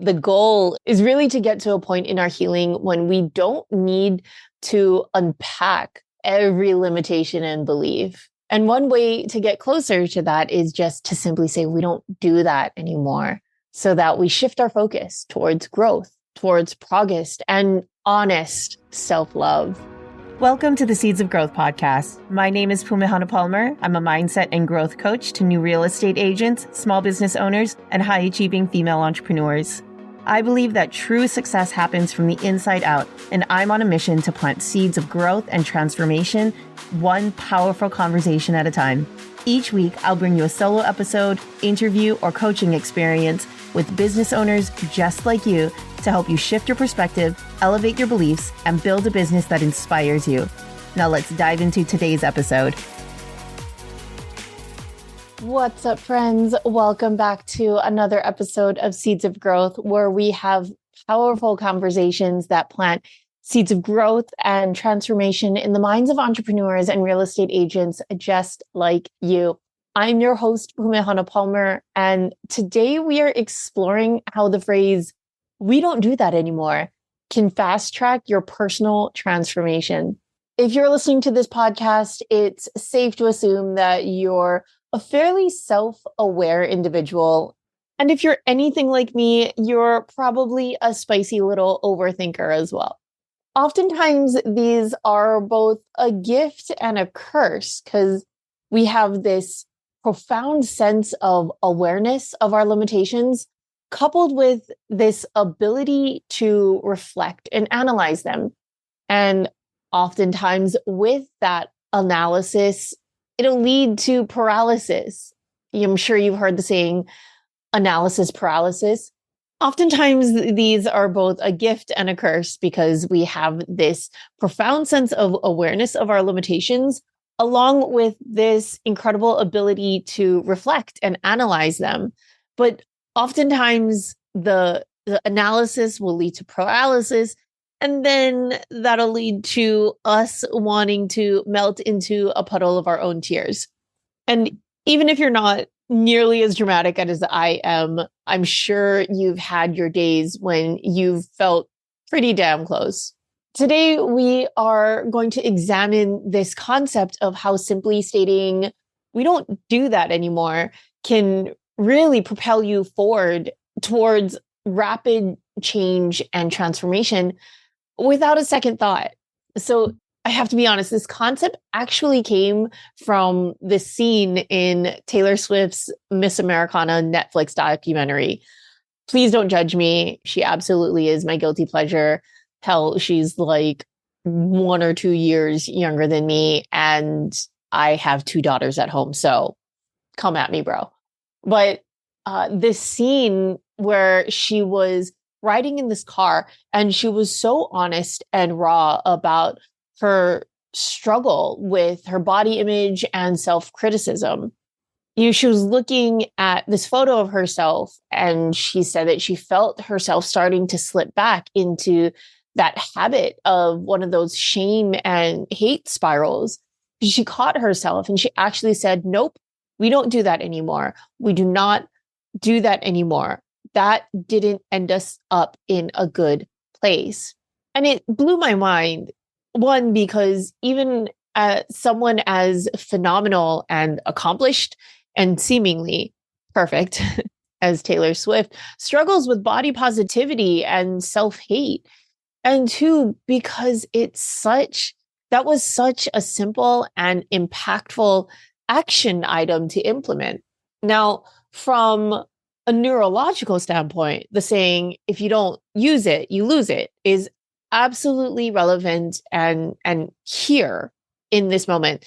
The goal is really to get to a point in our healing when we don't need to unpack every limitation and belief. And one way to get closer to that is just to simply say, we don't do that anymore, so that we shift our focus towards growth, towards progress, and honest self-love. Welcome to the Seeds of Growth podcast. My name is Pumihana Palmer. I'm a mindset and growth coach to new real estate agents, small business owners, and high-achieving female entrepreneurs. I believe that true success happens from the inside out, and I'm on a mission to plant seeds of growth and transformation, one powerful conversation at a time. Each week, I'll bring you a solo episode, interview, or coaching experience with business owners just like you to help you shift your perspective, elevate your beliefs, and build a business that inspires you. Now let's dive into today's episode. What's up, friends? Welcome back to another episode of Seeds of Growth, where we have powerful conversations that plant seeds of growth and transformation in the minds of entrepreneurs and real estate agents just like you. I'm your host, Pumihana Palmer, and today we are exploring how the phrase, "we don't do that anymore," can fast track your personal transformation. If you're listening to this podcast, it's safe to assume that you're a fairly self-aware individual. And if you're anything like me, you're probably a spicy little overthinker as well. Oftentimes, these are both a gift and a curse because we have this profound sense of awareness of our limitations, coupled with this ability to reflect and analyze them. And oftentimes with that analysis, it'll lead to paralysis. I'm sure you've heard the saying, analysis paralysis. Oftentimes, these are both a gift and a curse because we have this profound sense of awareness of our limitations, along with this incredible ability to reflect and analyze them. But oftentimes, the analysis will lead to paralysis, and then that'll lead to us wanting to melt into a puddle of our own tears. And even if you're not nearly as dramatic as I am, I'm sure you've had your days when you've felt pretty damn close. Today, we are going to examine this concept of how simply stating, "we don't do that anymore," can really propel you forward towards rapid change and transformation without a second thought. So I have to be honest, this concept actually came from the scene in Taylor Swift's Miss Americana Netflix documentary. Please don't judge me. She absolutely is my guilty pleasure. Hell, she's like 1 or 2 years younger than me, and I have 2 daughters at home. So come at me, bro. But this scene where she was riding in this car and she was so honest and raw about her struggle with her body image and self-criticism. She was looking at this photo of herself, and she said that she felt herself starting to slip back into that habit of one of those shame and hate spirals. She caught herself and she actually said, "Nope, we don't do that anymore. We do not do that anymore. That didn't end us up in a good place." And it blew my mind. One, because even someone as phenomenal and accomplished and seemingly perfect as Taylor Swift struggles with body positivity and self-hate. And two, because that was such a simple and impactful action item to implement. Now, from a neurological standpoint, the saying, "if you don't use it, you lose it," is absolutely relevant and here in this moment.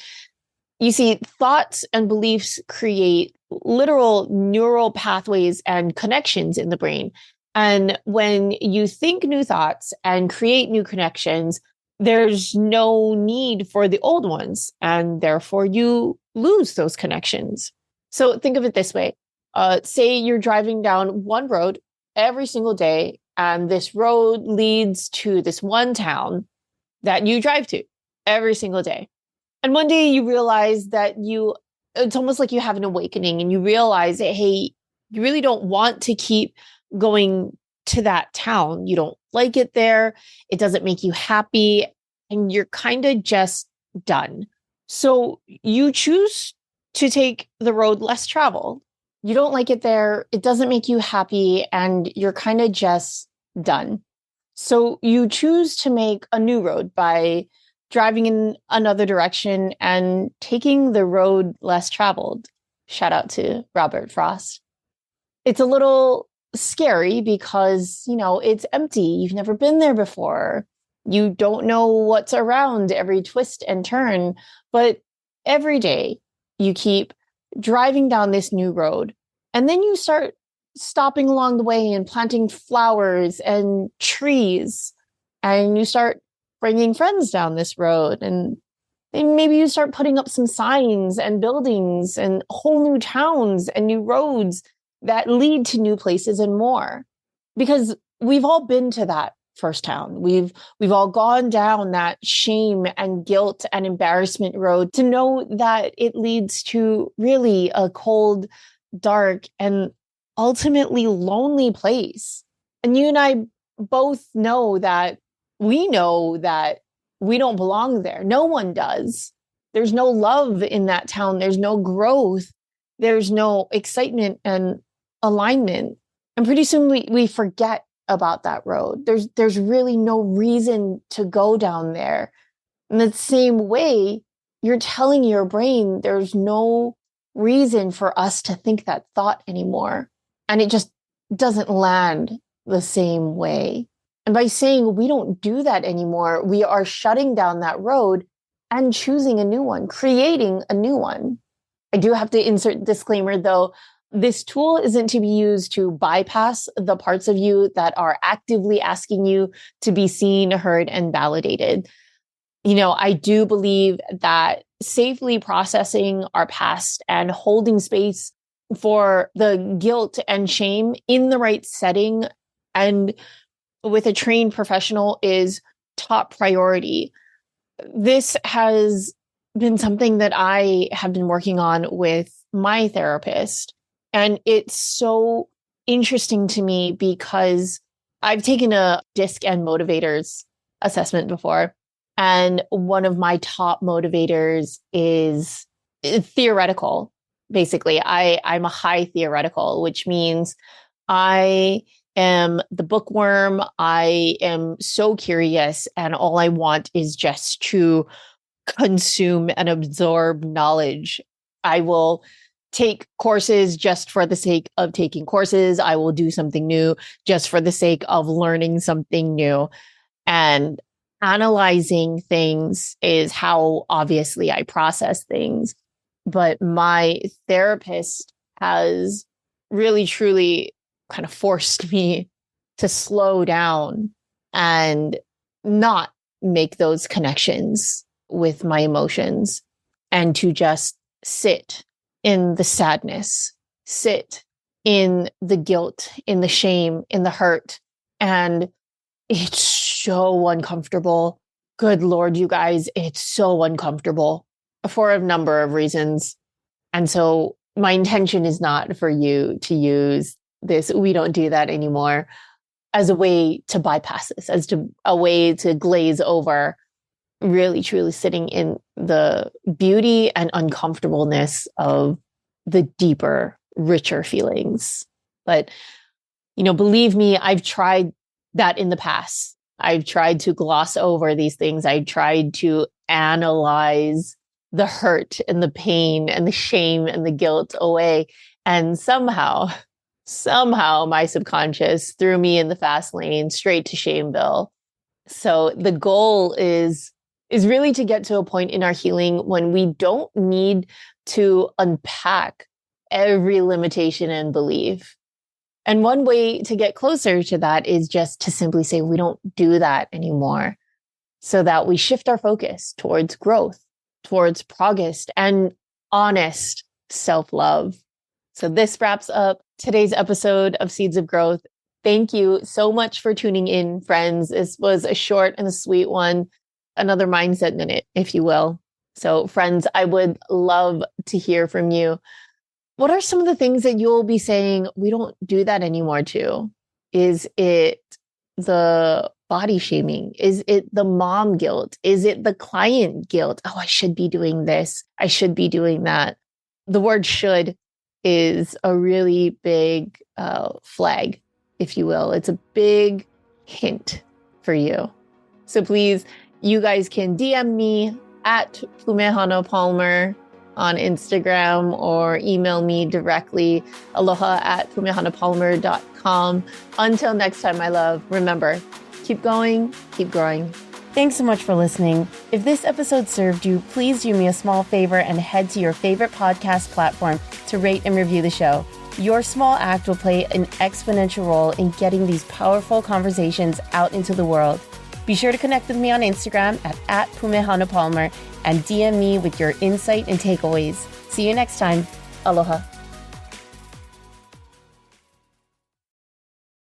You see, thoughts and beliefs create literal neural pathways and connections in the brain. And when you think new thoughts and create new connections, there's no need for the old ones, and therefore you lose those connections. So think of it this way. Say you're driving down one road every single day, and this road leads to this one town that you drive to every single day. And one day you realize that it's almost like you have an awakening and you realize that, hey, you really don't want to keep going to that town. You don't like it there. It doesn't make you happy. And you're kind of just done. So you choose to take the road less traveled. You don't like it there. It doesn't make you happy. And you're kind of just done. So you choose to make a new road by driving in another direction and taking the road less traveled. Shout out to Robert Frost. It's a little scary because, it's empty. You've never been there before. You don't know what's around every twist and turn, but every day you keep driving down this new road, and then you start stopping along the way and planting flowers and trees, and you start bringing friends down this road, and maybe you start putting up some signs and buildings and whole new towns and new roads that lead to new places and more. Because we've all been to that first town. We've all gone down that shame and guilt and embarrassment road to know that it leads to really a cold, dark, and ultimately lonely place. And you and I both know that we don't belong there. No one does. There's no love in that town. There's no growth. There's no excitement and alignment. And pretty soon we forget about that road. There's really no reason to go down there. In the same way, you're telling your brain there's no reason for us to think that thought anymore. And it just doesn't land the same way. And by saying we don't do that anymore, we are shutting down that road and choosing a new one, creating a new one. I do have to insert disclaimer though. This tool isn't to be used to bypass the parts of you that are actively asking you to be seen, heard, and validated. I do believe that safely processing our past and holding space for the guilt and shame in the right setting and with a trained professional is top priority. This has been something that I have been working on with my therapist. And it's so interesting to me because I've taken a DISC and motivators assessment before. And one of my top motivators is theoretical. Basically, I'm a high theoretical, which means I am the bookworm. I am so curious, and all I want is just to consume and absorb knowledge. I will take courses just for the sake of taking courses. I will do something new just for the sake of learning something new. And analyzing things is how obviously I process things. But my therapist has really, truly kind of forced me to slow down and not make those connections with my emotions and to just sit in the sadness, sit in the guilt, in the shame, in the hurt. And it's so uncomfortable. Good Lord, you guys, it's so uncomfortable for a number of reasons. And so my intention is not for you to use this, we don't do that anymore, as a way to bypass this, as to a way to glaze over really truly sitting in the beauty and uncomfortableness of the deeper, richer feelings. But, believe me, I've tried that in the past. I've tried to gloss over these things. I tried to analyze the hurt and the pain and the shame and the guilt away. And somehow my subconscious threw me in the fast lane straight to Shameville. So the goal is really to get to a point in our healing when we don't need to unpack every limitation and belief. And one way to get closer to that is just to simply say, we don't do that anymore, so that we shift our focus towards growth, towards progress and honest self-love. So this wraps up today's episode of Seeds of Growth. Thank you so much for tuning in, friends. This was a short and a sweet one, another mindset minute, if you will. So friends, I would love to hear from you. What are some of the things that you'll be saying, we don't do that anymore too? Is it the body shaming? Is it the mom guilt? Is it the client guilt? Oh, I should be doing this. I should be doing that. The word should is a really big flag, if you will. It's a big hint for you. So please, you guys can DM me at Plumehana Palmer on Instagram or email me directly, aloha@plumehanapalmer.com. Until next time, my love, remember, keep going, keep growing. Thanks so much for listening. If this episode served you, please do me a small favor and head to your favorite podcast platform to rate and review the show. Your small act will play an exponential role in getting these powerful conversations out into the world. Be sure to connect with me on Instagram at @PumeHanaPalmer and DM me with your insight and takeaways. See you next time. Aloha.